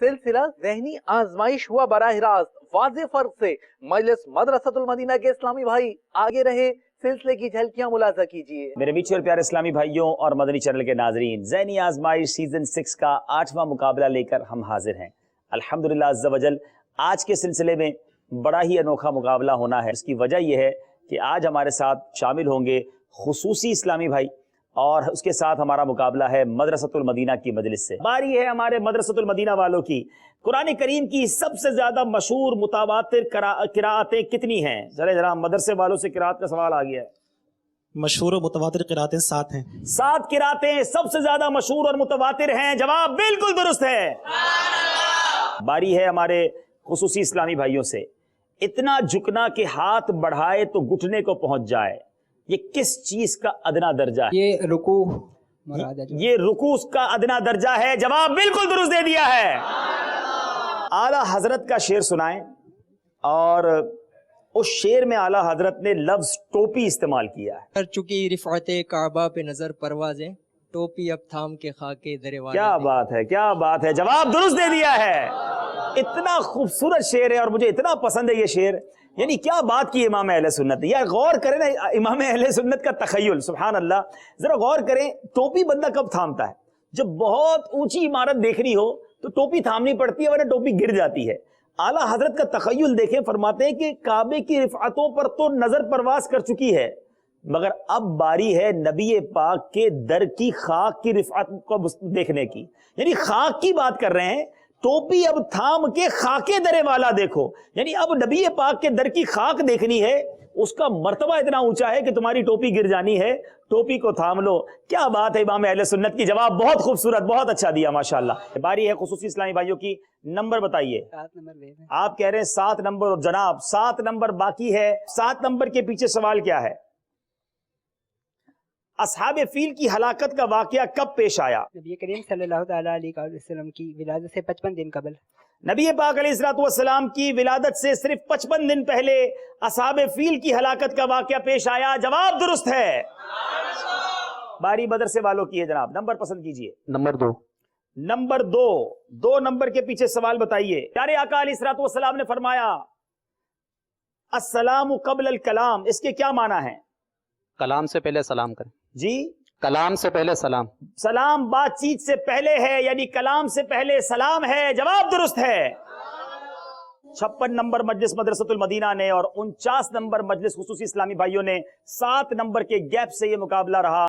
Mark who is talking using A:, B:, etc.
A: सिलसिला ज़हनी आजमाइश हुआ बराह रास्त वाज़ेह फर्क से मजलिस मदरसतुल मदीना के इस्लामी भाई आगे रहे, सिलसिले की झलकियां मुलाजा कीजिए।
B: मेरे मीठे और प्यारे इस्लामी भाइयों और मदनी चैनल के नाजरीन, ज़हनी आजमाइश सीजन 6 का 8वां मुकाबला लेकर हम हाजिर हैं। अल्हम्दुलिल्लाह अज़्ज़ा वजल आज के सिलसिले में बड़ा ही अनोखा मुकाबला होना है। इसकी वजह यह है कि आज हमारे साथ शामिल होंगे खुसूसी इस्लामी भाई और उसके साथ हमारा मुकाबला है मदरसतुल मदीना की मजलिस से। बारी है हमारे मदरसतुल मदीना वालों की। कुरान करीम की सबसे ज्यादा मशहूर मुतावातिर किराअतें कितनी हैं? जरा मदरसे वालों से किराअत का सवाल आ गया है।
C: मशहूर और मुतवातिर किराअतें 7 हैं।
B: 7 किराअतें सबसे ज्यादा मशहूर और मुतवातिर हैं। जवाब बिल्कुल दुरुस्त है। बारी है हमारे खुसूसी इस्लामी भाइयों से। इतना झुकना कि हाथ बढ़ाए तो घुटने को पहुंच जाए, ये किस चीज का अदना दर्जा है?
D: ये रुकू
B: ये रुकू का अदना दर्जा है। जवाब बिल्कुल दुरुस्त दे दिया है। आला हजरत का शेर सुनाएं। और उस शेर में आला हजरत ने लफ्ज टोपी इस्तेमाल किया है।
D: कर चुकी रिफाते काबा पे नजर परवाजें, टोपी अब थाम के खाके दरेवाले।
B: क्या बात है, क्या बात है। जवाब दुरुस्त दे दिया है। इतना खूबसूरत शेर है और मुझे इतना पसंद है ये शेर। यानी क्या बात की इमाम अहले सुन्नत। यार गौर करें ना, इमाम अहले सुन्नत का तखय्युल, सुभान अल्लाह। जरा गौर करें, टोपी बंदा कब थामता है? जब बहुत ऊंची इमारत देखनी हो तो टोपी थामनी पड़ती है, वरना टोपी गिर जाती है। आला हजरत का तखय्युल देखें, फरमाते हैं कि काबे की रिफातों पर तो नजर परवास कर चुकी है, मगर अब बारी है नबी पाक के दर की खाक की रिफात को देखने की। यानी खाक की बात कर रहे हैं। टोपी अब थाम के खाके दरे वाला देखो, यानी अब नबी पाक के दर की खाक देखनी है। उसका मर्तबा इतना ऊंचा है कि तुम्हारी टोपी गिर जानी है, टोपी को थाम लो। क्या बात है इमाम अहले सुन्नत की। जवाब बहुत खूबसूरत, बहुत अच्छा दिया माशाअल्लाह। बारी है खुसूसी इस्लामी भाइयों की। नंबर बताइए।
D: 7 नंबर
B: आप कह रहे हैं 7 नंबर, और जनाब 7 नंबर बाकी है। 7 नंबर के पीछे सवाल क्या है? असहाबे फील की हलाकत का वाकया कब पेश आया?
E: नबी करीम सल्लल्लाहु अलैहि वसल्लम की विलादत से 55 दिन कबल।
B: नबी पाक अलैहिस्सलाम की विलादत से सिर्फ 55 दिन पहले असहाबे फील की हलाकत का वाकया पेश आया। जवाब दुरुस्त है। बारी मदरसे वालों की है जनाब। नंबर पसंद कीजिए।
E: नंबर 2।
B: नंबर 2। 2 नंबर के पीछे सवाल बताइए। प्यारे आका अलैहिस्सलाम ने फरमाया अस्सलामु क़ब्ल अल कलाम, इसके क्या माना है?
F: कलाम से पहले सलाम करें।
B: जी,
F: कलाम से पहले सलाम।
B: सलाम बातचीत से पहले है, यानी कलाम से पहले सलाम है। जवाब दुरुस्त है। 56 नंबर मजलिस मदरसतुल मदीना ने और 49 नंबर मजलिस खुसूसी इस्लामी भाइयों ने 7 नंबर के गैप से यह मुकाबला रहा।